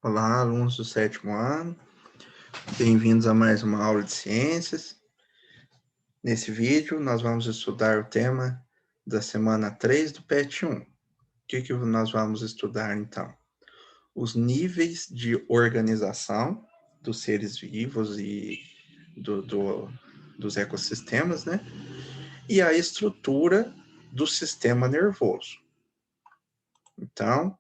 Olá, alunos do sétimo ano, bem-vindos a mais uma aula de ciências. Nesse vídeo, nós vamos estudar o tema da semana 3 do PET 1. O que nós vamos estudar, então? Os níveis de organização dos seres vivos e dos ecossistemas, né? E a estrutura do sistema nervoso. Então,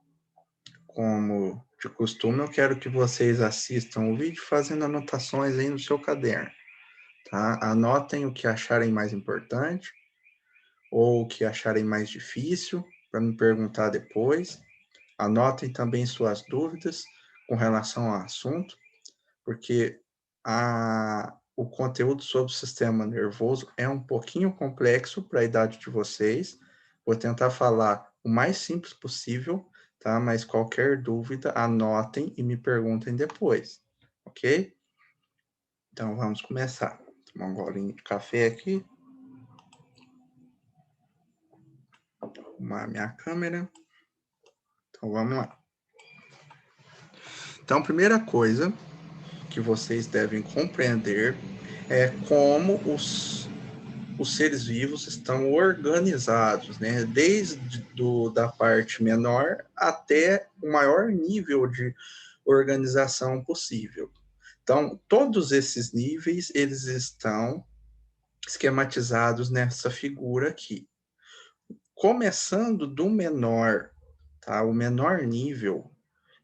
como de costume, eu quero que vocês assistam o vídeo fazendo anotações aí no seu caderno. Tá? Anotem o que acharem mais importante ou o que acharem mais difícil para me perguntar depois. Anotem também suas dúvidas com relação ao assunto, porque o conteúdo sobre o sistema nervoso é um pouquinho complexo para a idade de vocês. Vou tentar falar o mais simples possível, tá? Mas qualquer dúvida, anotem e me perguntem depois, ok? Então, vamos começar. Vou tomar um golinho de café aqui. Arrumar minha câmera. Então, vamos lá. Então, a primeira coisa que vocês devem compreender é como os seres vivos estão organizados, né? Desde da parte menor até o maior nível de organização possível. Então, todos esses níveis, eles estão esquematizados nessa figura aqui. Começando do menor, tá? O menor nível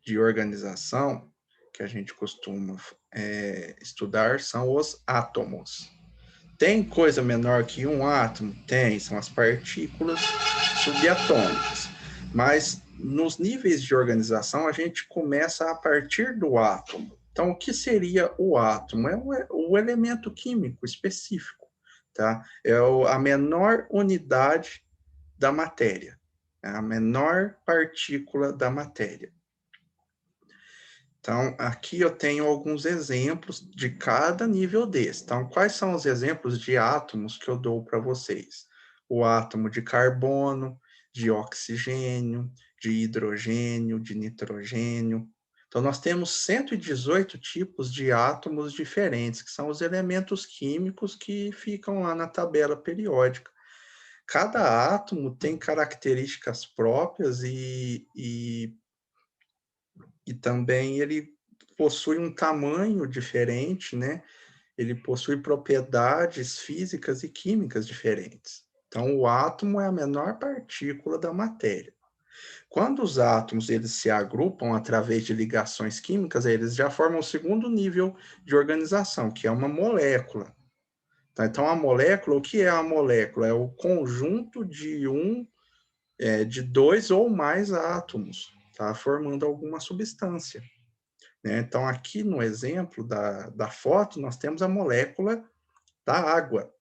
de organização que a gente costuma estudar são os átomos. Tem coisa menor que um átomo? Tem, são as partículas subatômicas. Mas nos níveis de organização, a gente começa a partir do átomo. Então, o que seria o átomo? É o elemento químico específico, tá? É a menor unidade da matéria, é a menor partícula da matéria. Então, aqui eu tenho alguns exemplos de cada nível desse. Então, quais são os exemplos de átomos que eu dou para vocês? O átomo de carbono, de oxigênio, de hidrogênio, de nitrogênio. Então, nós temos 118 tipos de átomos diferentes, que são os elementos químicos que ficam lá na tabela periódica. Cada átomo tem características próprias e também ele possui um tamanho diferente, né? Ele possui propriedades físicas e químicas diferentes. Então, o átomo é a menor partícula da matéria. Quando os átomos eles se agrupam através de ligações químicas, eles já formam o segundo nível de organização, que é uma molécula. Tá? Então, a molécula, o que é a molécula? É o conjunto de dois ou mais átomos, tá? Formando alguma substância. Né? Então, aqui no exemplo da foto, nós temos a molécula da água.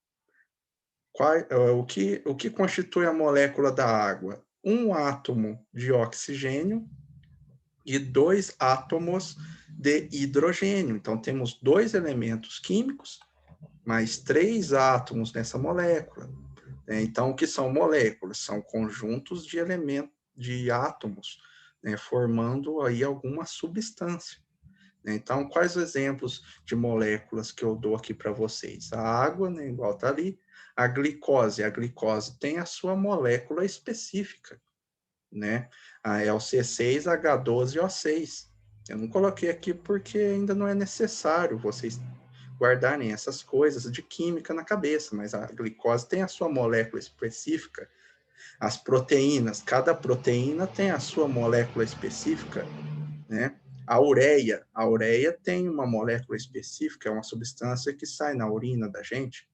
O que constitui a molécula da água? Um átomo de oxigênio e dois átomos de hidrogênio. Então, temos dois elementos químicos, mais três átomos nessa molécula. Então, o que são moléculas? São conjuntos de elementos, de átomos, né, formando aí alguma substância. Então, quais os exemplos de moléculas que eu dou aqui para vocês? A água, né, igual está ali. A glicose tem a sua molécula específica, né? É o C6H12O6. Eu não coloquei aqui porque ainda não é necessário vocês guardarem essas coisas de química na cabeça, mas a glicose tem a sua molécula específica. As proteínas, cada proteína tem a sua molécula específica, né? A ureia tem uma molécula específica, é uma substância que sai na urina da gente.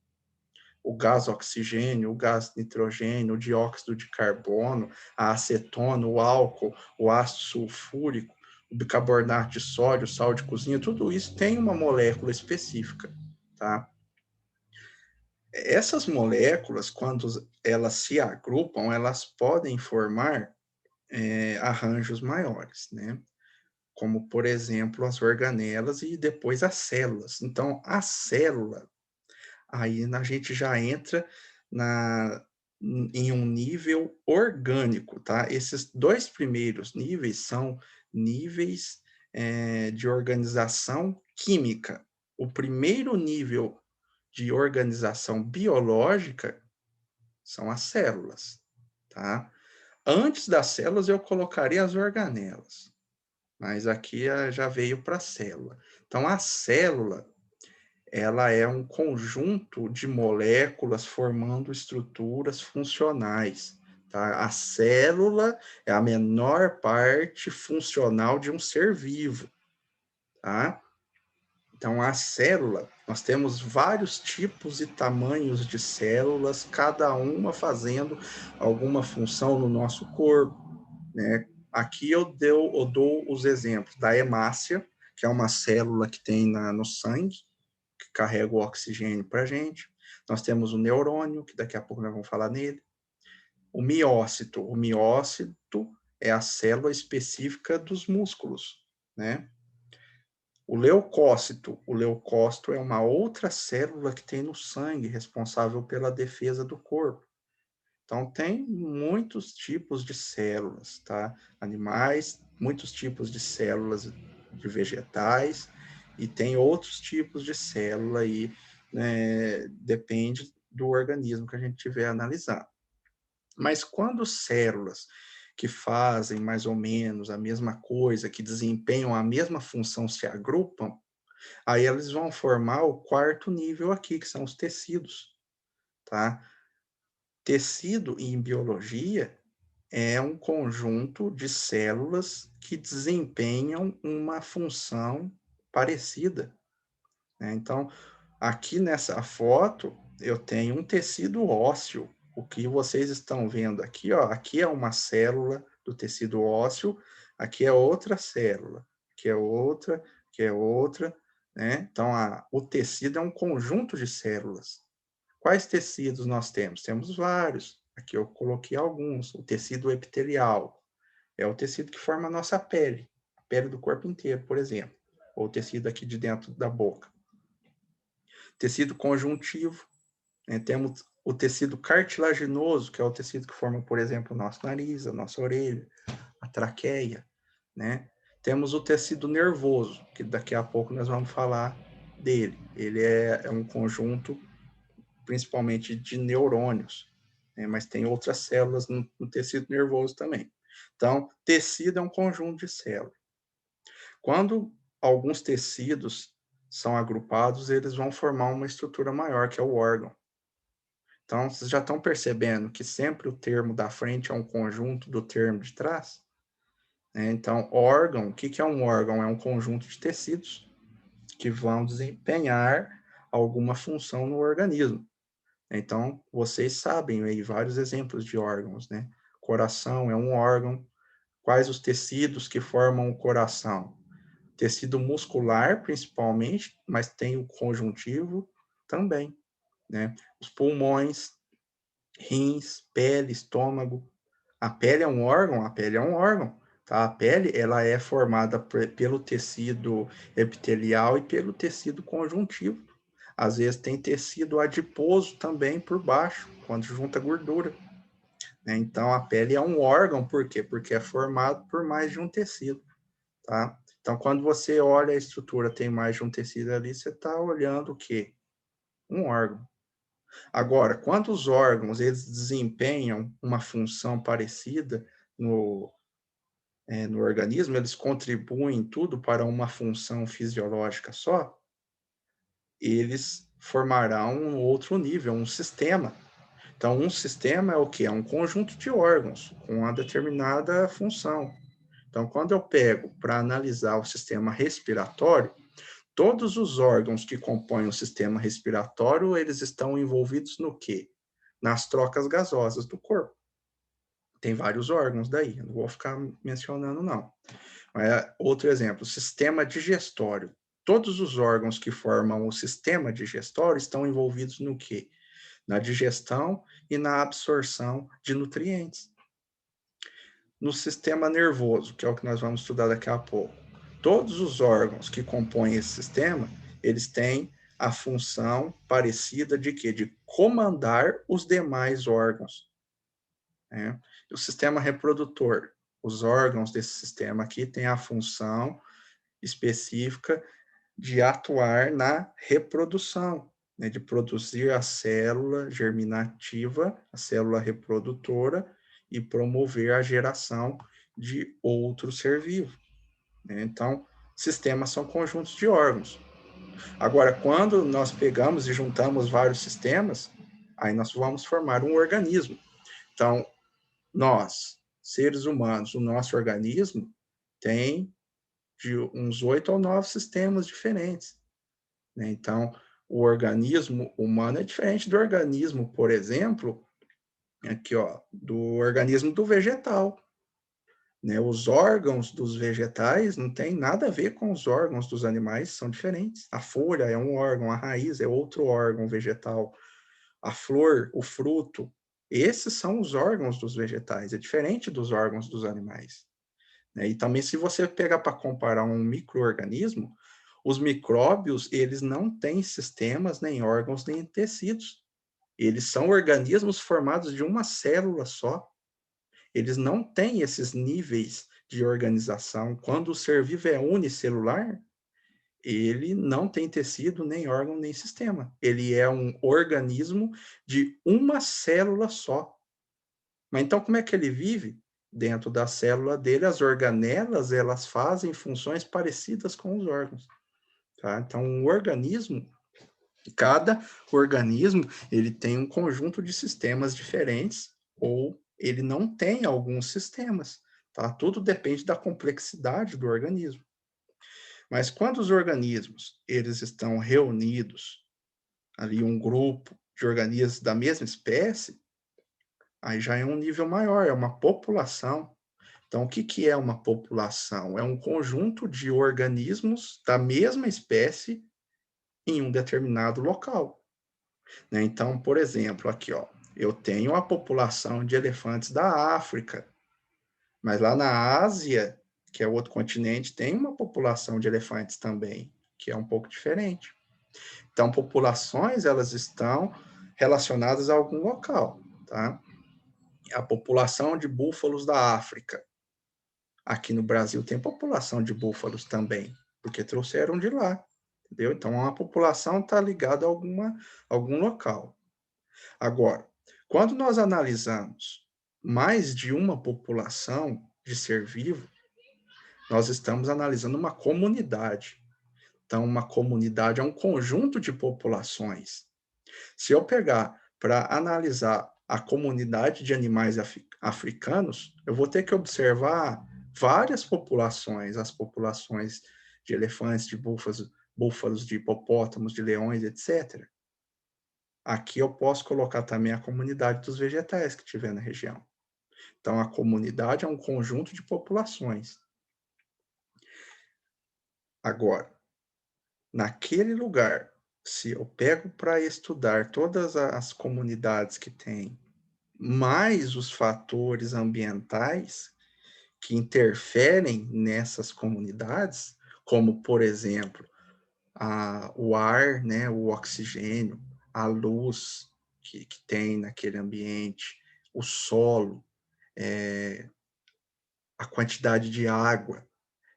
O gás oxigênio, o gás nitrogênio, o dióxido de carbono, a acetona, o álcool, o ácido sulfúrico, o bicarbonato de sódio, sal de cozinha, tudo isso tem uma molécula específica, tá? Essas moléculas, quando elas se agrupam, elas podem formar arranjos maiores, né? Como, por exemplo, as organelas e depois as células. Então, a célula, aí a gente já entra em um nível orgânico, tá? Esses dois primeiros níveis são níveis de organização química. O primeiro nível de organização biológica são as células, tá? Antes das células, eu colocaria as organelas, mas aqui já veio para a célula. Então, a célula, ela é um conjunto de moléculas formando estruturas funcionais, tá? A célula é a menor parte funcional de um ser vivo, tá? Então, a célula, nós temos vários tipos e tamanhos de células, cada uma fazendo alguma função no nosso corpo, né? Aqui eu dou os exemplos da hemácia, que é uma célula que tem no sangue, que carrega o oxigênio para a gente. Nós temos o neurônio, que daqui a pouco nós vamos falar nele. O miócito é a célula específica dos músculos, né? O leucócito é uma outra célula que tem no sangue, responsável pela defesa do corpo. Então, tem muitos tipos de células, tá? Animais, muitos tipos de células de vegetais, e tem outros tipos de célula aí, né? Depende do organismo que a gente estiver analisando. Mas quando células que fazem mais ou menos a mesma coisa, que desempenham a mesma função, se agrupam, aí eles vão formar o quarto nível aqui, que são os tecidos, tá? Tecido em biologia é um conjunto de células que desempenham uma função parecida, né? Então, aqui nessa foto, eu tenho um tecido ósseo. O que vocês estão vendo aqui, ó, aqui é uma célula do tecido ósseo, aqui é outra célula, aqui é outra, né? Então, o tecido é um conjunto de células. Quais tecidos nós temos? Temos vários. Aqui eu coloquei alguns. O tecido epitelial é o tecido que forma a nossa pele, a pele do corpo inteiro, por exemplo, ou o tecido aqui de dentro da boca. Tecido conjuntivo, né? Temos o tecido cartilaginoso, que é o tecido que forma, por exemplo, o nosso nariz, a nossa orelha, a traqueia, né? Temos o tecido nervoso, que daqui a pouco nós vamos falar dele. Ele é um conjunto principalmente de neurônios, né? Mas tem outras células no tecido nervoso também. Então, tecido é um conjunto de células. Quando alguns tecidos são agrupados, eles vão formar uma estrutura maior, que é o órgão. Então, vocês já estão percebendo que sempre o termo da frente é um conjunto do termo de trás? Então, órgão, o que é um órgão? É um conjunto de tecidos que vão desempenhar alguma função no organismo. Então, vocês sabem aí vários exemplos de órgãos, né? Coração é um órgão. Quais os tecidos que formam o coração? Tecido muscular, principalmente, mas tem o conjuntivo também, né? Os pulmões, rins, pele, estômago. A pele é um órgão? A pele é um órgão, tá? A pele, ela é formada pelo tecido epitelial e pelo tecido conjuntivo. Às vezes tem tecido adiposo também por baixo, quando junta gordura, né? Então, a pele é um órgão, por quê? Porque é formado por mais de um tecido, tá? Então, quando você olha a estrutura, tem mais de um tecido ali, você está olhando o quê? Um órgão. Agora, quando os órgãos eles desempenham uma função parecida no organismo, eles contribuem tudo para uma função fisiológica só, eles formarão um outro nível, um sistema. Então, um sistema é o quê? É um conjunto de órgãos com uma determinada função. Então, quando eu pego para analisar o sistema respiratório, todos os órgãos que compõem o sistema respiratório, eles estão envolvidos no quê? Nas trocas gasosas do corpo. Tem vários órgãos daí, não vou ficar mencionando, não. Outro exemplo, sistema digestório. Todos os órgãos que formam o sistema digestório estão envolvidos no quê? Na digestão e na absorção de nutrientes. No sistema nervoso, que é o que nós vamos estudar daqui a pouco, todos os órgãos que compõem esse sistema, eles têm a função parecida de quê? De comandar os demais órgãos, né? O sistema reprodutor, os órgãos desse sistema aqui têm a função específica de atuar na reprodução, né, de produzir a célula germinativa, a célula reprodutora, e promover a geração de outro ser vivo, né? Então, sistemas são conjuntos de órgãos. Agora, quando nós pegamos e juntamos vários sistemas, aí nós vamos formar um organismo. Então, nós, seres humanos, o nosso organismo tem de uns 8 ou 9 sistemas diferentes, né? Então, o organismo humano é diferente do organismo, por exemplo, aqui, ó, do organismo do vegetal, né? Os órgãos dos vegetais não tem nada a ver com os órgãos dos animais, são diferentes. A folha é um órgão, a raiz é outro órgão vegetal, a flor, o fruto, esses são os órgãos dos vegetais, é diferente dos órgãos dos animais, né? E também, se você pegar para comparar um micro-organismo, os micróbios, eles não têm sistemas, nem órgãos, nem tecidos. Eles são organismos formados de uma célula só. Eles não têm esses níveis de organização. Quando o ser vivo é unicelular, ele não tem tecido, nem órgão, nem sistema. Ele é um organismo de uma célula só. Mas então, como é que ele vive? Dentro da célula dele, as organelas, elas fazem funções parecidas com os órgãos, tá? Então, um organismo, cada organismo, ele tem um conjunto de sistemas diferentes, ou ele não tem alguns sistemas, tá? Tudo depende da complexidade do organismo. Mas quando os organismos, eles estão reunidos, ali um grupo de organismos da mesma espécie, aí já é um nível maior, é uma população. Então, o que que é uma população? É um conjunto de organismos da mesma espécie em um determinado local, né? Então, por exemplo, aqui, ó, eu tenho a população de elefantes da África, mas lá na Ásia, que é outro continente, tem uma população de elefantes também, que é um pouco diferente. Então, populações, elas estão relacionadas a algum local, tá? A população de búfalos da África. Aqui no Brasil tem população de búfalos também, porque trouxeram de lá, entendeu? Então, a população está ligada a algum local. Agora, quando nós analisamos mais de uma população de ser vivo, nós estamos analisando uma comunidade. Então, uma comunidade é um conjunto de populações. Se eu pegar para analisar a comunidade de animais africanos, eu vou ter que observar várias populações, as populações de elefantes, de búfalos, de hipopótamos, de leões, etc. Aqui eu posso colocar também a comunidade dos vegetais que tiver na região. Então, a comunidade é um conjunto de populações. Agora, naquele lugar, se eu pego para estudar todas as comunidades que tem, mais os fatores ambientais que interferem nessas comunidades, como, por exemplo, o ar, né, o oxigênio, a luz que tem naquele ambiente, o solo, a quantidade de água.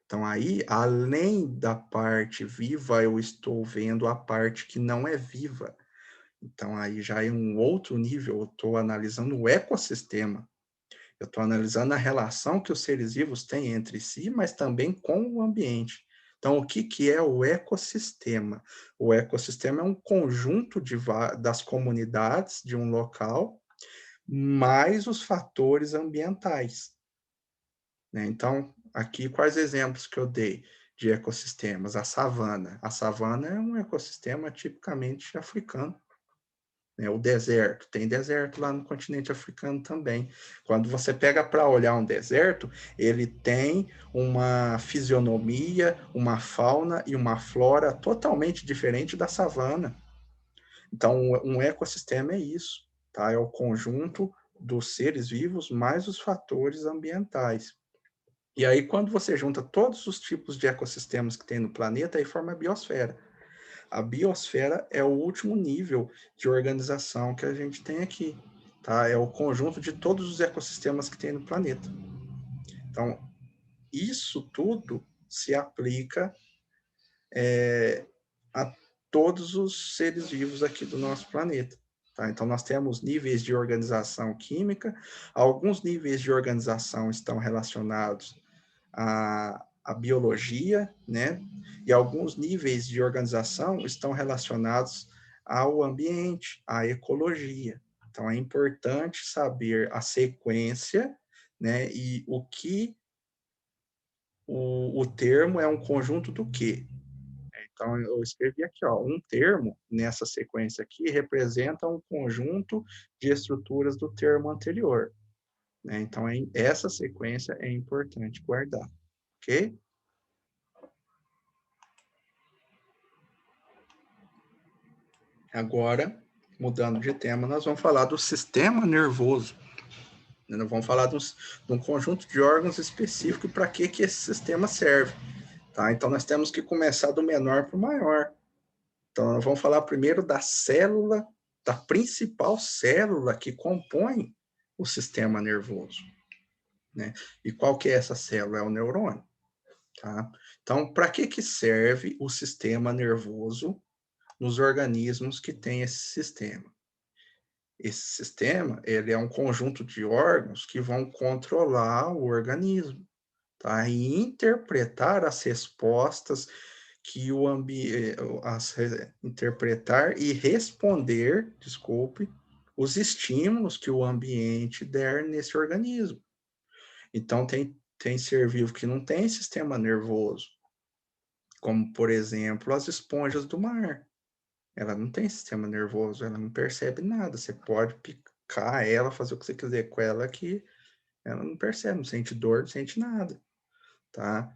Então, aí, além da parte viva, eu estou vendo a parte que não é viva. Então, aí já é um outro nível, eu estou analisando o ecossistema. Eu estou analisando a relação que os seres vivos têm entre si, mas também com o ambiente. Então, o que que é o ecossistema? O ecossistema é um conjunto das comunidades de um local, mais os fatores ambientais, né? Então, aqui quais exemplos que eu dei de ecossistemas? A savana. A savana é um ecossistema tipicamente africano, né? O deserto, tem deserto lá no continente africano também. Quando você pega para olhar um deserto, ele tem uma fisionomia, uma fauna e uma flora totalmente diferente da savana. Então, um ecossistema é isso, tá? É o conjunto dos seres vivos mais os fatores ambientais. E aí, quando você junta todos os tipos de ecossistemas que tem no planeta, aí forma a biosfera. A biosfera é o último nível de organização que a gente tem aqui, tá? É o conjunto de todos os ecossistemas que tem no planeta. Então, isso tudo se aplica a todos os seres vivos aqui do nosso planeta. Tá? Então, nós temos níveis de organização química, alguns níveis de organização estão relacionados à biologia, né? E alguns níveis de organização estão relacionados ao ambiente, à ecologia. Então, é importante saber a sequência, né? E o que o termo é um conjunto do quê? Então, eu escrevi aqui, ó, um termo nessa sequência aqui representa um conjunto de estruturas do termo anterior, né? Então, essa sequência é importante guardar, ok? Agora, mudando de tema, nós vamos falar do sistema nervoso. Nós vamos falar de um conjunto de órgãos específico para que esse sistema serve. Tá? Então, nós temos que começar do menor para o maior. Então, nós vamos falar primeiro da célula, da principal célula que compõe o sistema nervoso. Né? E qual que é essa célula? É o neurônio. Tá? Então, para que serve o sistema nervoso nos organismos que têm esse sistema? Esse sistema, ele é um conjunto de órgãos que vão controlar o organismo, tá? E interpretar as respostas que o ambiente, interpretar e responder, desculpe, os estímulos que o ambiente der nesse organismo. Então, tem ser vivo que não tem sistema nervoso, como, por exemplo, as esponjas do mar. Ela não tem sistema nervoso, ela não percebe nada. Você pode picar ela, fazer o que você quiser com ela, que ela não percebe, não sente dor, não sente nada, tá?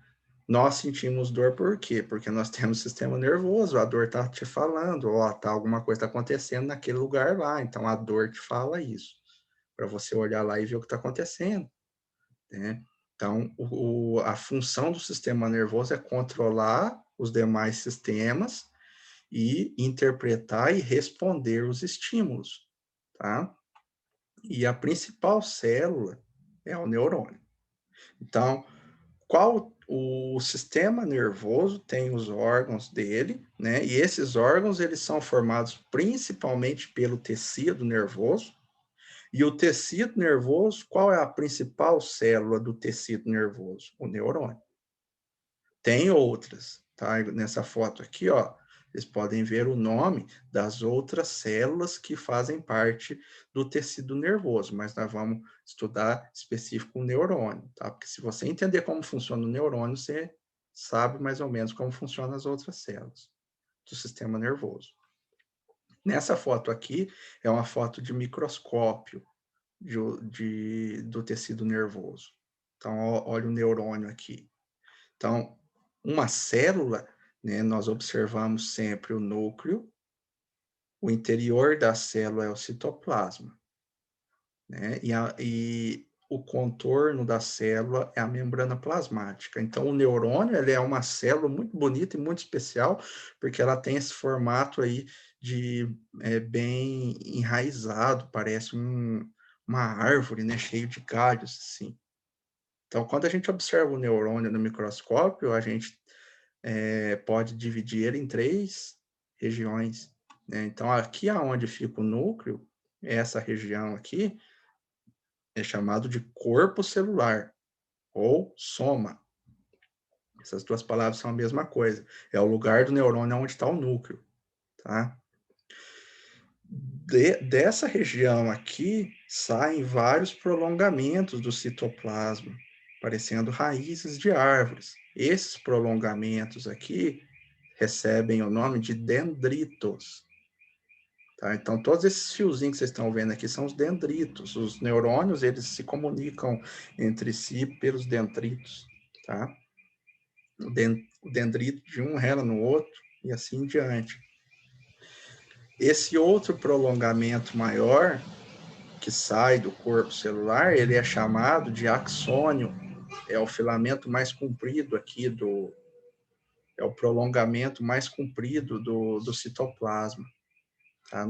Nós sentimos dor por quê? Porque nós temos sistema nervoso, a dor tá te falando, ó, tá, alguma coisa tá acontecendo naquele lugar lá, então a dor te fala isso, para você olhar lá e ver o que tá acontecendo, né? Então, a função do sistema nervoso é controlar os demais sistemas e interpretar e responder os estímulos, tá? E a principal célula é o neurônio. Então, qual o sistema nervoso tem os órgãos dele, né? E esses órgãos eles são formados principalmente pelo tecido nervoso. E o tecido nervoso, qual é a principal célula do tecido nervoso? O neurônio. Tem outras, tá? Nessa foto aqui, ó, vocês podem ver o nome das outras células que fazem parte do tecido nervoso, mas nós vamos estudar específico o neurônio, tá? Porque se você entender como funciona o neurônio, você sabe mais ou menos como funcionam as outras células do sistema nervoso. Nessa foto aqui, é uma foto de microscópio do tecido nervoso. Então, olha o neurônio aqui. Então, uma célula, né, nós observamos sempre o núcleo, o interior da célula é o citoplasma, né, e o contorno da célula é a membrana plasmática. Então, o neurônio, ele é uma célula muito bonita e muito especial, porque ela tem esse formato aí de bem enraizado, parece uma árvore, né, cheio de galhos, assim. Então, quando a gente observa o neurônio no microscópio, a gente pode dividir ele em 3 regiões, né? Então, aqui aonde fica o núcleo, essa região aqui, é chamado de corpo celular, ou soma. Essas duas palavras são a mesma coisa. É o lugar do neurônio onde está o núcleo, tá? Dessa região aqui, saem vários prolongamentos do citoplasma, parecendo raízes de árvores. Esses prolongamentos aqui recebem o nome de dendritos. Tá? Então, todos esses fiozinhos que vocês estão vendo aqui são os dendritos. Os neurônios, eles se comunicam entre si pelos dendritos. Tá? O dendrito de um rela no outro e assim em diante. Esse outro prolongamento maior, que sai do corpo celular, ele é chamado de axônio. É o filamento mais comprido aqui é o prolongamento mais comprido do citoplasma. Tá?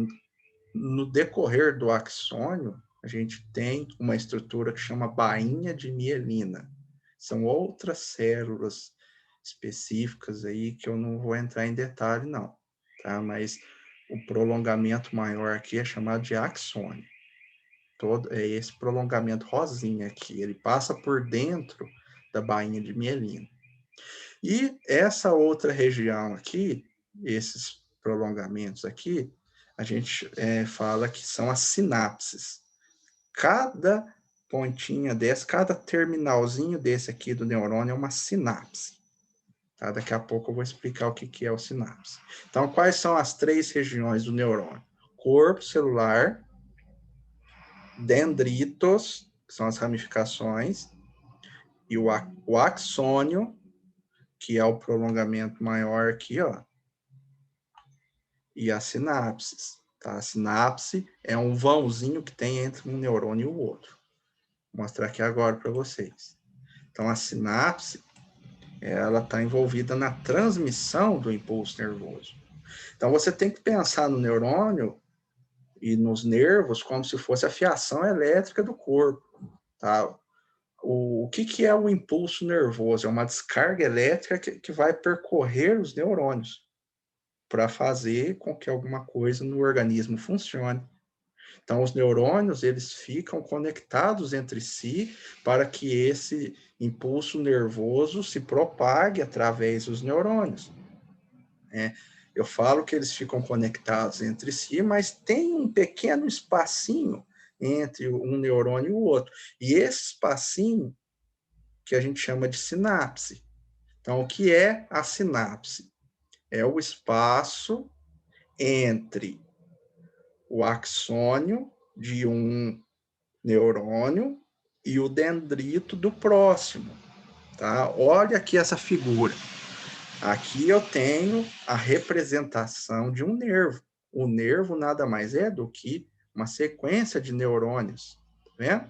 No decorrer do axônio, a gente tem uma estrutura que chama bainha de mielina. São outras células específicas aí que eu não vou entrar em detalhe, não, tá? Mas o prolongamento maior aqui é chamado de axônio. É esse prolongamento rosinha aqui, ele passa por dentro da bainha de mielina. E essa outra região aqui, esses prolongamentos aqui, a gente fala que são as sinapses. Cada pontinha dessa, cada terminalzinho desse aqui do neurônio é uma sinapse. Tá? Daqui a pouco eu vou explicar o que é o sinapse. Então, quais são as 3 regiões do neurônio? Corpo celular, dendritos, que são as ramificações, e o axônio, que é o prolongamento maior aqui, ó, e as sinapses. Tá? A sinapse é um vãozinho que tem entre um neurônio e o outro. Vou mostrar aqui agora para vocês. Então, a sinapse, ela está envolvida na transmissão do impulso nervoso. Então, você tem que pensar no neurônio e nos nervos como se fosse a fiação elétrica do corpo. Tá? O que é o impulso nervoso? É uma descarga elétrica que vai percorrer os neurônios para fazer com que alguma coisa no organismo funcione. Então, os neurônios, eles ficam conectados entre si para que esse impulso nervoso se propague através dos neurônios. Eu falo que eles ficam conectados entre si, mas tem um pequeno espacinho entre um neurônio e o outro. E esse espacinho que a gente chama de sinapse. Então, o que é a sinapse? É o espaço entre o axônio de um neurônio e o dendrito do próximo, tá? Olha aqui essa figura. Aqui eu tenho a representação de um nervo. O nervo nada mais é do que uma sequência de neurônios, tá vendo?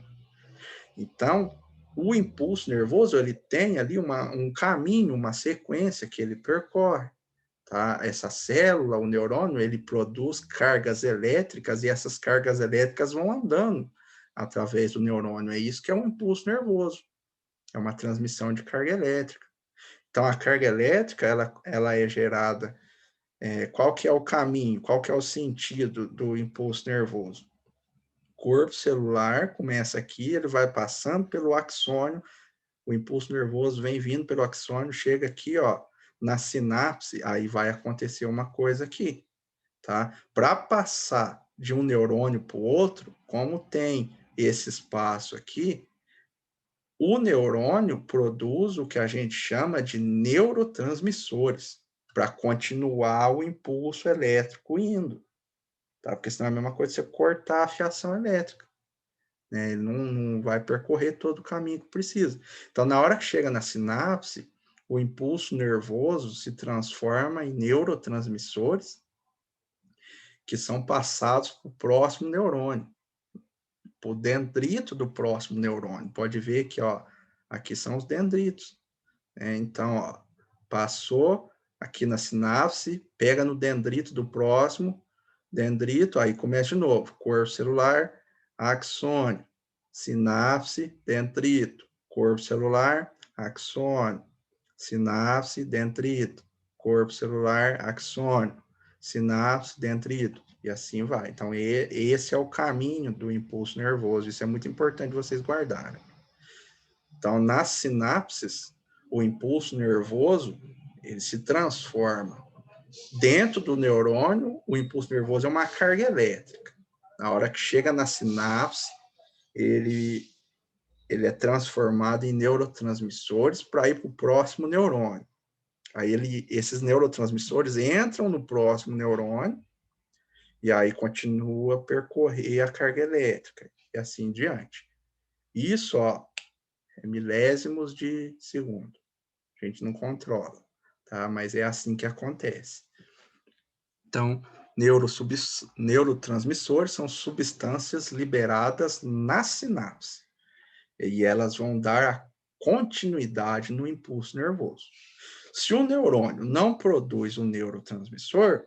Então, o impulso nervoso, ele tem ali um caminho, uma sequência que ele percorre. Tá? Essa célula, o neurônio, ele produz cargas elétricas e essas cargas elétricas vão andando através do neurônio. É isso que é um impulso nervoso. É uma transmissão de carga elétrica. Então, a carga elétrica, ela é gerada... qual que é o caminho, qual que é o sentido do impulso nervoso? Corpo celular começa aqui, ele vai passando pelo axônio, o impulso nervoso vem vindo pelo axônio, chega aqui, ó, na sinapse, aí vai acontecer uma coisa aqui, tá? Para passar de um neurônio para o outro, como tem esse espaço aqui, o neurônio produz o que a gente chama de neurotransmissores para continuar o impulso elétrico indo, tá? Porque senão é a mesma coisa você cortar a fiação elétrica. Né? Ele não vai percorrer todo o caminho que precisa. Então, na hora que chega na sinapse, o impulso nervoso se transforma em neurotransmissores que são passados para o próximo neurônio, para o dendrito do próximo neurônio. Pode ver que, ó, aqui são os dendritos. Então, ó, passou aqui na sinapse, pega no dendrito do próximo, dendrito, aí começa de novo, corpo celular, axônio, sinapse, dendrito, corpo celular, axônio, sinapse, dendrito, corpo celular, axônio, sinapse, dendrito, e assim vai. Então, esse é o caminho do impulso nervoso, isso é muito importante vocês guardarem. Então, nas sinapses, o impulso nervoso, ele se transforma. Dentro do neurônio, o impulso nervoso é uma carga elétrica. Na hora que chega na sinapse, ele é transformado em neurotransmissores para ir para o próximo neurônio. Aí esses neurotransmissores entram no próximo neurônio e aí continua a percorrer a carga elétrica e assim em diante. Isso, ó, é milésimos de segundo. A gente não controla, tá? Mas é assim que acontece. Então, neurotransmissores são substâncias liberadas na sinapse e elas vão dar a continuidade no impulso nervoso. Se o neurônio não produz um neurotransmissor,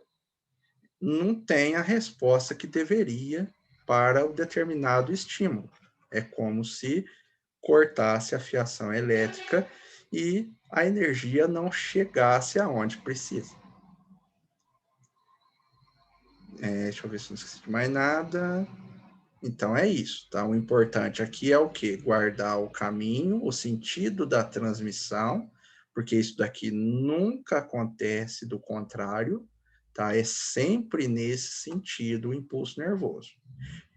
não tem a resposta que deveria para o determinado estímulo. É como se cortasse a fiação elétrica e a energia não chegasse aonde precisa. Deixa eu ver se não esqueci de mais nada. Então é isso, tá? O importante aqui é o quê? Guardar o caminho, o sentido da transmissão, porque isso daqui nunca acontece do contrário, tá? É sempre nesse sentido o impulso nervoso.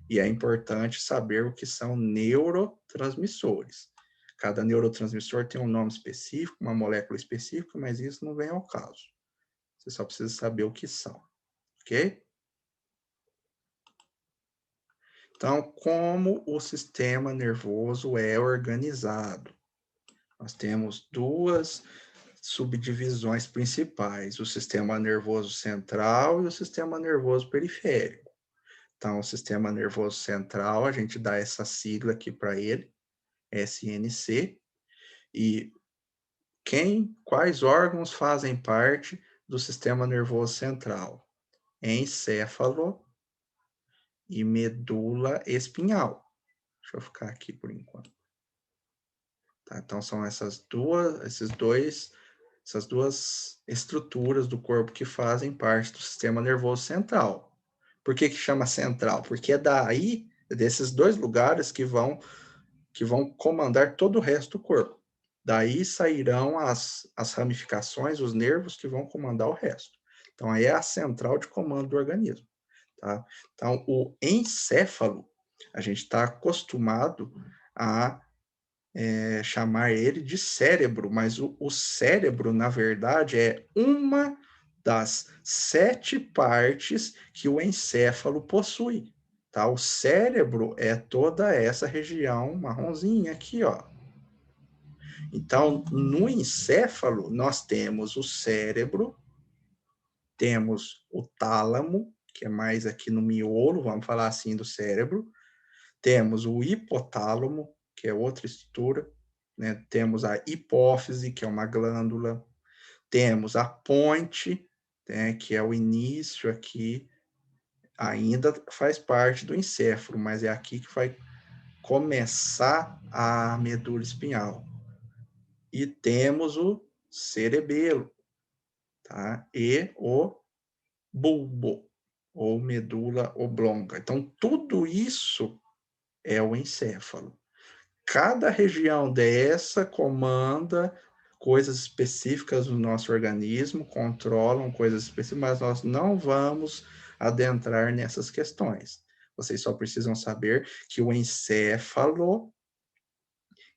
E é importante saber o que são neurotransmissores. Cada neurotransmissor tem um nome específico, uma molécula específica, mas isso não vem ao caso. Você só precisa saber o que são, ok? Então, como o sistema nervoso é organizado? Nós temos duas subdivisões principais, o sistema nervoso central e o sistema nervoso periférico. Então, o sistema nervoso central, a gente dá essa sigla aqui para ele, SNC, e quais órgãos fazem parte do sistema nervoso central? Encéfalo e medula espinhal. Deixa eu ficar aqui por enquanto. Tá? Então, são essas duas estruturas do corpo que fazem parte do sistema nervoso central. Por que chama central? Porque é daí, desses dois lugares, que vão comandar todo o resto do corpo. Daí sairão as ramificações, os nervos que vão comandar o resto. Então, aí é a central de comando do organismo. Tá? Então, o encéfalo, a gente está acostumado a chamar ele de cérebro, mas o cérebro, na verdade, é uma das 7 partes que o encéfalo possui. Tá? O cérebro é toda essa região marronzinha aqui, ó. Então, no encéfalo, nós temos o cérebro, temos o tálamo, que é mais aqui no miolo, vamos falar assim, do cérebro, temos o hipotálamo, que é outra estrutura, né? Temos a hipófise, que é uma glândula, temos a ponte, né, que é o início aqui, ainda faz parte do encéfalo, mas é aqui que vai começar a medula espinhal. E temos o cerebelo, tá? E o bulbo, ou medula oblonga. Então, tudo isso é o encéfalo. Cada região dessa comanda coisas específicas do nosso organismo, controlam coisas específicas, mas nós não vamos adentrar nessas questões. Vocês só precisam saber que o encéfalo,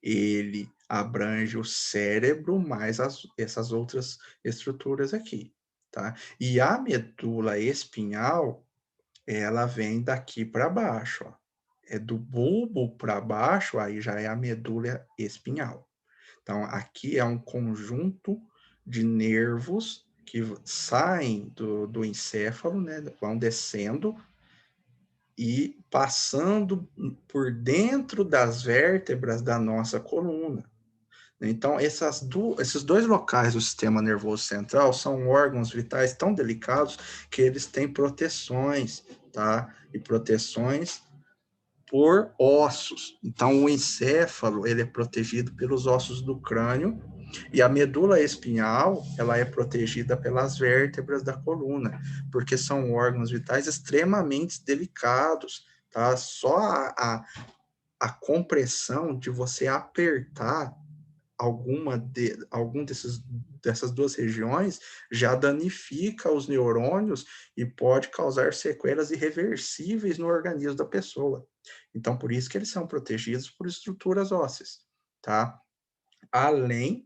ele abrange o cérebro mais essas outras estruturas aqui, tá? E a medula espinhal, ela vem daqui para baixo, ó. É do bulbo para baixo, aí já é a medula espinhal. Então, aqui é um conjunto de nervos que saem do encéfalo, né, vão descendo e passando por dentro das vértebras da nossa coluna. Então, esses dois locais do sistema nervoso central são órgãos vitais tão delicados que eles têm proteções, tá? E proteções por ossos. Então, o encéfalo, ele é protegido pelos ossos do crânio e a medula espinhal, ela é protegida pelas vértebras da coluna, porque são órgãos vitais extremamente delicados, tá? Só a compressão de você apertar algum dessas duas regiões já danifica os neurônios e pode causar sequelas irreversíveis no organismo da pessoa. Então, por isso que eles são protegidos por estruturas ósseas, tá? Além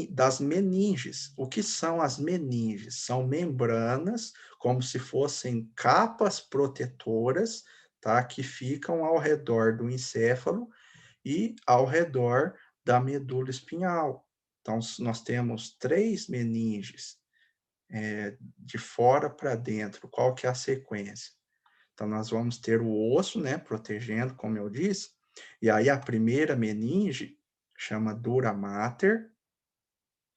das meninges. O que são as meninges? São membranas, como se fossem capas protetoras, tá? Que ficam ao redor do encéfalo e ao redor da medula espinhal. Então, nós temos 3 meninges, de fora para dentro. Qual que é a sequência? Então, nós vamos ter o osso, né, protegendo, como eu disse, e aí a primeira meninge chama dura mater,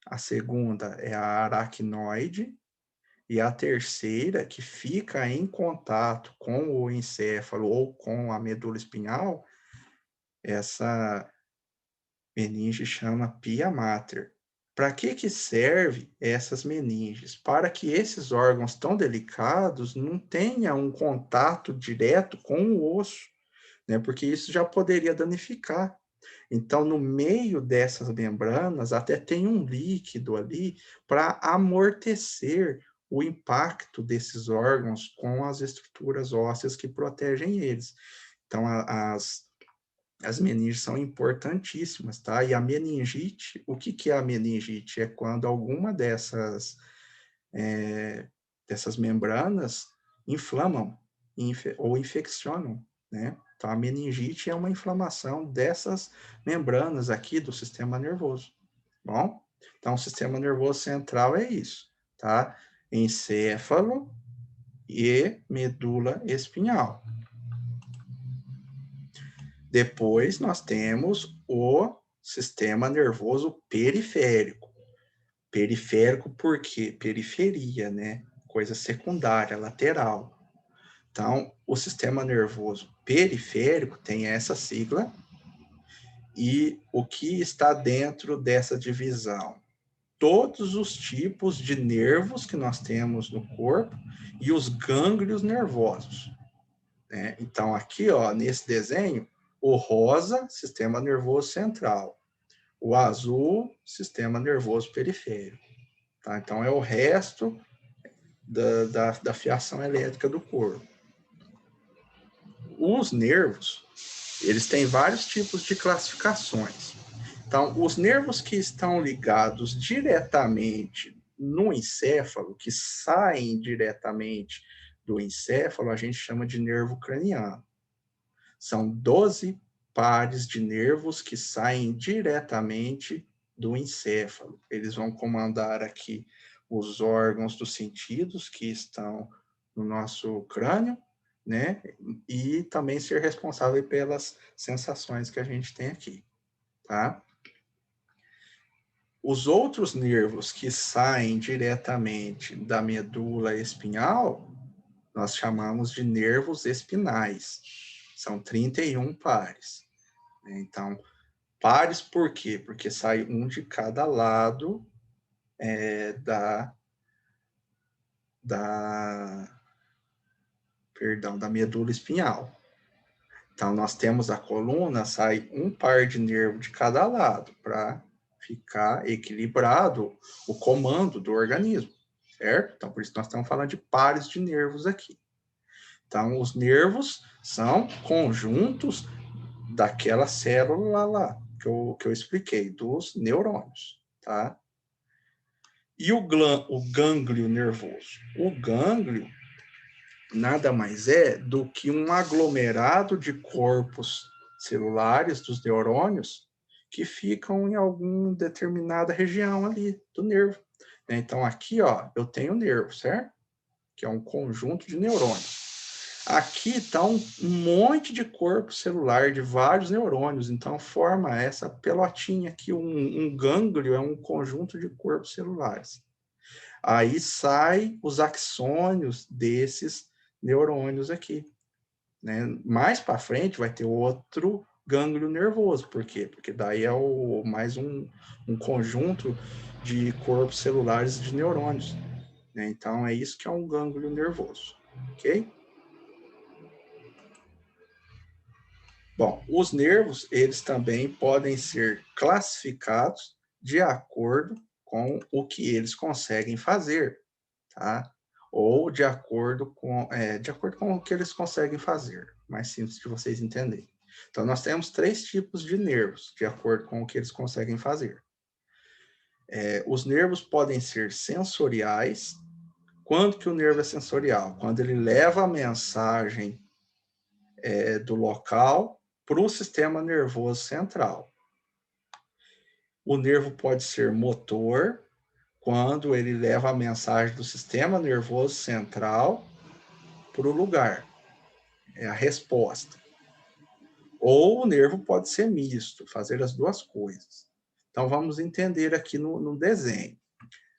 a segunda é a aracnoide, e a terceira, que fica em contato com o encéfalo ou com a medula espinhal, essa Meninge chama pia mater. Para que serve essas meninges? Para que esses órgãos tão delicados não tenham um contato direto com o osso, né? Porque isso já poderia danificar. Então, no meio dessas membranas, até tem um líquido ali para amortecer o impacto desses órgãos com as estruturas ósseas que protegem eles. Então, as meninges são importantíssimas, tá? E a meningite, o que é a meningite? É quando alguma dessas membranas inflamam ou infeccionam, né? Então, a meningite é uma inflamação dessas membranas aqui do sistema nervoso, bom? Então, o sistema nervoso central é isso, tá? Encéfalo e medula espinhal. Depois, nós temos o sistema nervoso periférico. Periférico por quê? Periferia, né? Coisa secundária, lateral. Então, o sistema nervoso periférico tem essa sigla, e o que está dentro dessa divisão? Todos os tipos de nervos que nós temos no corpo e os gânglios nervosos, né? Então, aqui, ó, nesse desenho, o rosa, sistema nervoso central, o azul, sistema nervoso periférico, tá? Então, é o resto da fiação elétrica do corpo. Os nervos, eles têm vários tipos de classificações. Então, os nervos que estão ligados diretamente no encéfalo, que saem diretamente do encéfalo, a gente chama de nervo craniano. São 12 pares de nervos que saem diretamente do encéfalo. Eles vão comandar aqui os órgãos dos sentidos que estão no nosso crânio, né? E também ser responsável pelas sensações que a gente tem aqui, tá? Os outros nervos que saem diretamente da medula espinhal, nós chamamos de nervos espinais. São 31 pares. Então, pares por quê? Porque sai um de cada lado da medula espinhal. Então, nós temos a coluna, sai um par de nervo de cada lado, para ficar equilibrado o comando do organismo, certo? Então, por isso nós estamos falando de pares de nervos aqui. Então, os nervos são conjuntos daquela célula lá, que eu expliquei, dos neurônios, tá? E o gânglio nervoso? O gânglio nada mais é do que um aglomerado de corpos celulares dos neurônios que ficam em alguma determinada região ali do nervo. Então, aqui, ó, eu tenho o nervo, certo? Que é um conjunto de neurônios. Aqui está um monte de corpo celular de vários neurônios, então forma essa pelotinha aqui, um gânglio é um conjunto de corpos celulares. Aí sai os axônios desses neurônios aqui, né? Mais para frente vai ter outro gânglio nervoso, por quê? Porque daí é mais um conjunto de corpos celulares de neurônios, né? Então é isso que é um gânglio nervoso, ok? Bom, os nervos, eles também podem ser classificados de acordo com o que eles conseguem fazer, tá? Ou de acordo com o que eles conseguem fazer, mais simples de vocês entenderem. Então, nós temos 3 tipos de nervos, de acordo com o que eles conseguem fazer. Os nervos podem ser sensoriais. Quando que o nervo é sensorial? Quando ele leva a mensagem do local para o sistema nervoso central. O nervo pode ser motor, quando ele leva a mensagem do sistema nervoso central para o lugar. É a resposta. Ou o nervo pode ser misto, fazer as duas coisas. Então, vamos entender aqui no desenho.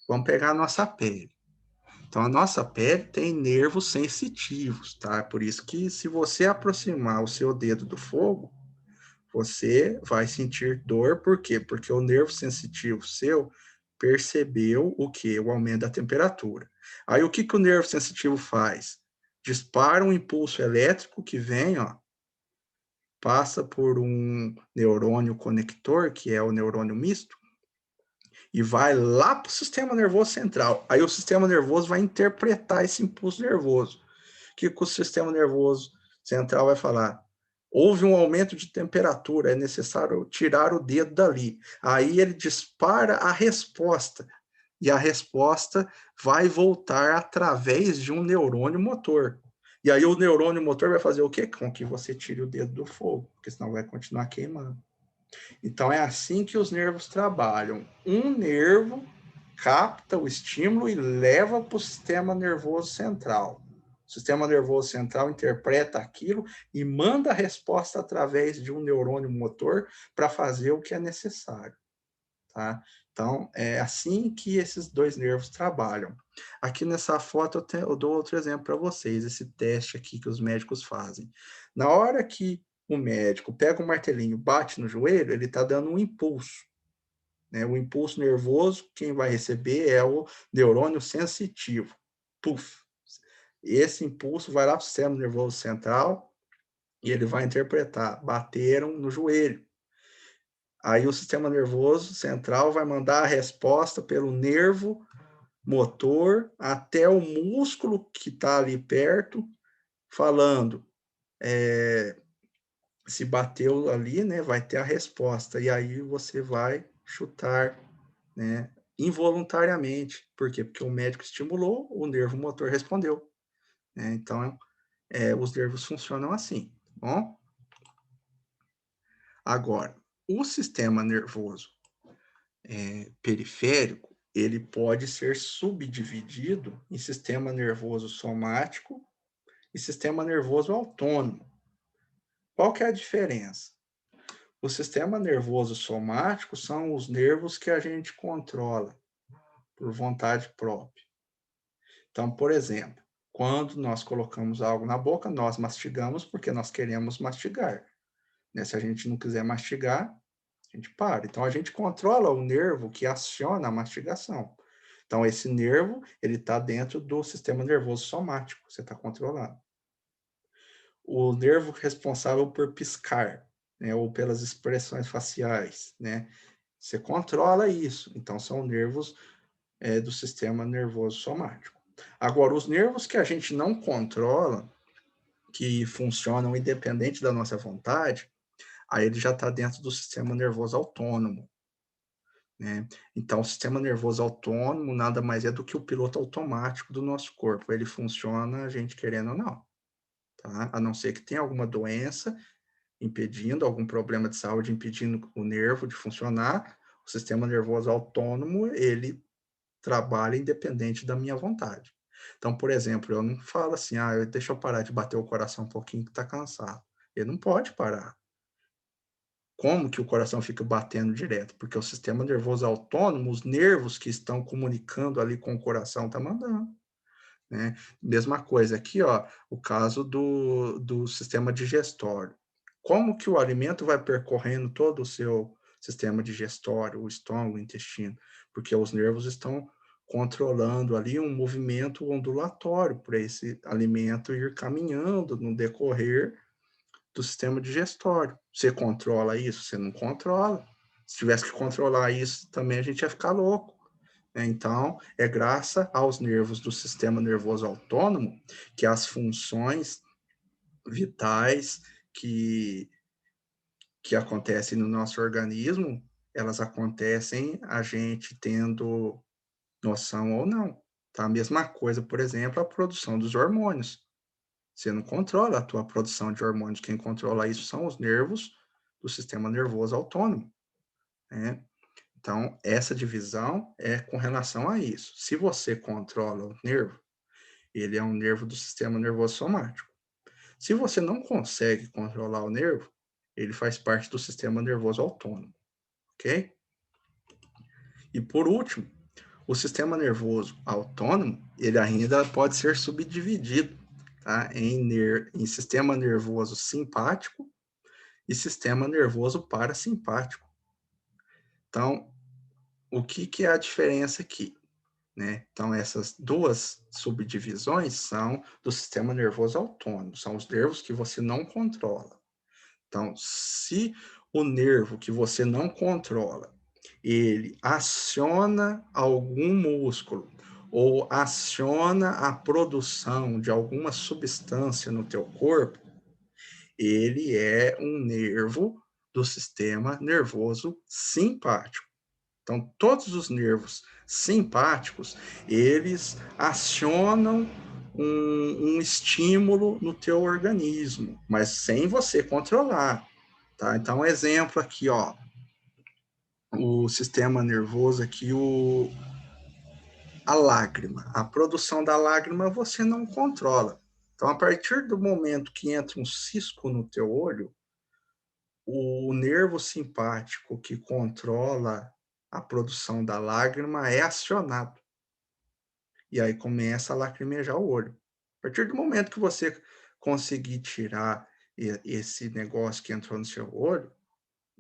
Vamos pegar a nossa pele. Então, a nossa pele tem nervos sensitivos, tá? Por isso que, se você aproximar o seu dedo do fogo, Você vai sentir dor, por quê? Porque o nervo sensitivo seu percebeu o quê? O aumento da temperatura. Aí o que, que o nervo sensitivo faz? Dispara um impulso elétrico que vem, ó, passa por um neurônio conector, que é o neurônio misto, e vai lá para o sistema nervoso central. Aí o sistema nervoso vai interpretar esse impulso nervoso. O que o sistema nervoso central vai falar? Houve um aumento de temperatura, é necessário tirar o dedo dali. Aí ele dispara a resposta, e a resposta vai voltar através de um neurônio motor. E aí o neurônio motor vai fazer o quê? Com que você tire o dedo do fogo, porque senão vai continuar queimando. Então é assim que os nervos trabalham. Um nervo capta o estímulo e leva para o sistema nervoso central. O sistema nervoso central interpreta aquilo e manda a resposta através de um neurônio motor para fazer o que é necessário. Tá? Então, é assim que esses dois nervos trabalham. Aqui nessa foto eu dou outro exemplo para vocês, esse teste aqui que os médicos fazem. Na hora que o médico pega um martelinho, bate no joelho, ele está dando um impulso. Né? O impulso nervoso, quem vai receber é o neurônio sensitivo. Puf! Esse impulso vai lá para o sistema nervoso central e ele vai interpretar, bateram no joelho. Aí o sistema nervoso central vai mandar a resposta pelo nervo motor até o músculo que está ali perto, falando, se bateu ali, né, vai ter a resposta. E aí você vai chutar, né, involuntariamente. Por quê? Porque o médico estimulou, o nervo motor respondeu. Né? Então, os nervos funcionam assim. Bom? Agora, o sistema nervoso periférico, ele pode ser subdividido em sistema nervoso somático e sistema nervoso autônomo. Qual que é a diferença? O sistema nervoso somático são os nervos que a gente controla por vontade própria. Então, por exemplo, quando nós colocamos algo na boca, nós mastigamos porque nós queremos mastigar. Né? Se a gente não quiser mastigar, a gente para. Então, a gente controla o nervo que aciona a mastigação. Então, esse nervo, ele está dentro do sistema nervoso somático, você está controlando. O nervo responsável por piscar, né, ou pelas expressões faciais, né, você controla isso. Então, são nervos do sistema nervoso somático. Agora, os nervos que a gente não controla, que funcionam independente da nossa vontade, aí ele já está dentro do sistema nervoso autônomo. Né? Então, o sistema nervoso autônomo nada mais é do que o piloto automático do nosso corpo. Ele funciona a gente querendo ou não. Tá? A não ser que tenha alguma doença impedindo, algum problema de saúde impedindo o nervo de funcionar, o sistema nervoso autônomo, ele trabalha independente da minha vontade. Então, por exemplo, eu não falo assim, deixa eu parar de bater o coração um pouquinho que está cansado. Ele não pode parar. Como que o coração fica batendo direto? Porque o sistema nervoso autônomo, os nervos que estão comunicando ali com o coração tá mandando. Né? Mesma coisa aqui, ó, o caso do sistema digestório. Como que o alimento vai percorrendo todo o seu sistema digestório, o estômago, o intestino? Porque os nervos estão controlando ali um movimento ondulatório para esse alimento ir caminhando no decorrer do sistema digestório. Você controla isso? Você não controla. Se tivesse que controlar isso, também a gente ia ficar louco. Então, é graças aos nervos do sistema nervoso autônomo que as funções vitais que acontecem no nosso organismo, elas acontecem a gente tendo noção ou não. Tá? A mesma coisa, por exemplo, a produção dos hormônios. Você não controla a tua produção de hormônios, quem controla isso são os nervos do sistema nervoso autônomo. Né? Então, essa divisão é com relação a isso. Se você controla o nervo, ele é um nervo do sistema nervoso somático. Se você não consegue controlar o nervo, ele faz parte do sistema nervoso autônomo, ok? E por último, o sistema nervoso autônomo, ele ainda pode ser subdividido, tá? em sistema nervoso simpático e sistema nervoso parasimpático. Então, o que que é a diferença aqui, né? Então, essas duas subdivisões são do sistema nervoso autônomo, são os nervos que você não controla. Então, se o nervo que você não controla, ele aciona algum músculo ou aciona a produção de alguma substância no teu corpo, ele é um nervo do sistema nervoso simpático. Então, todos os nervos simpáticos, eles acionam um estímulo no teu organismo, mas sem você controlar, tá? Então, um exemplo aqui, ó, o sistema nervoso aqui, a lágrima. A produção da lágrima você não controla. Então, a partir do momento que entra um cisco no teu olho, o nervo simpático que controla a produção da lágrima é acionado. E aí começa a lacrimejar o olho. A partir do momento que você conseguir tirar esse negócio que entrou no seu olho,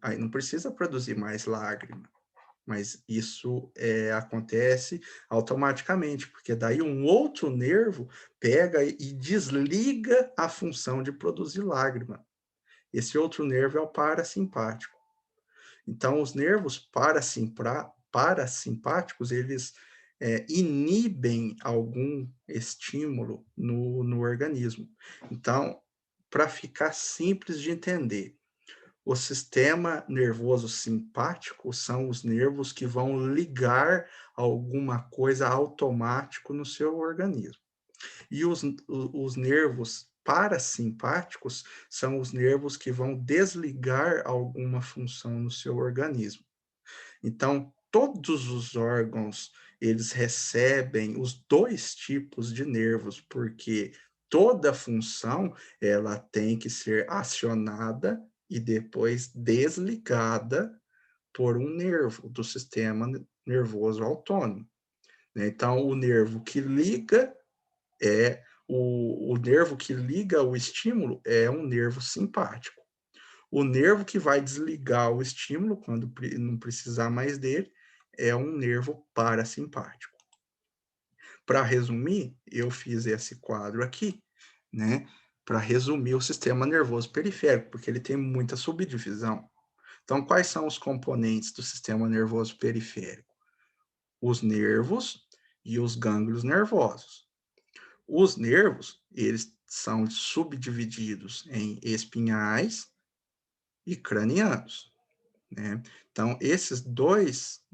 aí não precisa produzir mais lágrima. Mas isso acontece automaticamente, porque daí um outro nervo pega e desliga a função de produzir lágrima. Esse outro nervo é o parasimpático. Então, os nervos parasimpáticos, eles inibem algum estímulo no organismo. Então, para ficar simples de entender, o sistema nervoso simpático são os nervos que vão ligar alguma coisa automático no seu organismo. E os nervos parasimpáticos são os nervos que vão desligar alguma função no seu organismo. Então, todos os órgãos, eles recebem os dois tipos de nervos, porque toda função, ela tem que ser acionada e depois desligada por um nervo do sistema nervoso autônomo, né? Então, o nervo que liga o nervo que liga o estímulo é um nervo simpático. O nervo que vai desligar o estímulo, quando não precisar mais dele, é um nervo parasimpático. Para resumir, eu fiz esse quadro aqui, né, para resumir o sistema nervoso periférico, porque ele tem muita subdivisão. Então, quais são os componentes do sistema nervoso periférico? Os nervos e os gânglios nervosos. Os nervos, eles são subdivididos em espinhais e cranianos, né? Então, esses dois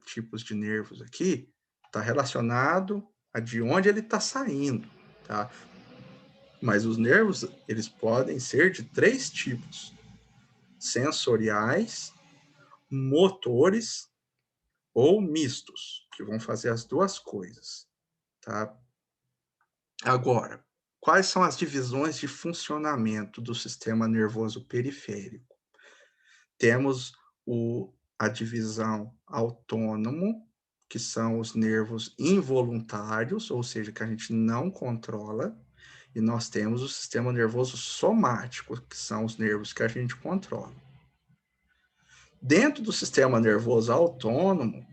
tipos de nervos aqui está relacionado a de onde ele está saindo, tá? Mas os nervos, eles podem ser de três tipos: sensoriais, motores ou mistos, que vão fazer as duas coisas, tá? Agora, quais são as divisões de funcionamento do sistema nervoso periférico? Temos a divisão autônomo, que são os nervos involuntários, ou seja, que a gente não controla, e nós temos o sistema nervoso somático, que são os nervos que a gente controla. Dentro do sistema nervoso autônomo,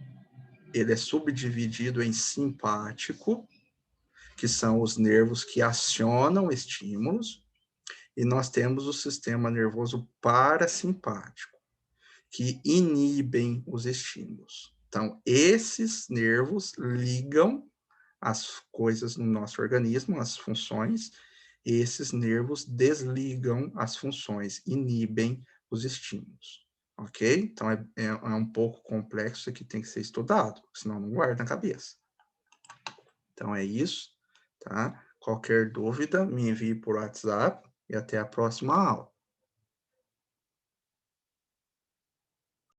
ele é subdividido em simpático, que são os nervos que acionam estímulos, e nós temos o sistema nervoso parasimpático, que inibem os estímulos. Então, esses nervos ligam as coisas no nosso organismo, as funções, e esses nervos desligam as funções, inibem os estímulos. Ok? Então, é um pouco complexo, isso aqui tem que ser estudado, senão não guarda na cabeça. Então, é isso, tá? Qualquer dúvida, me envie por WhatsApp e até a próxima aula.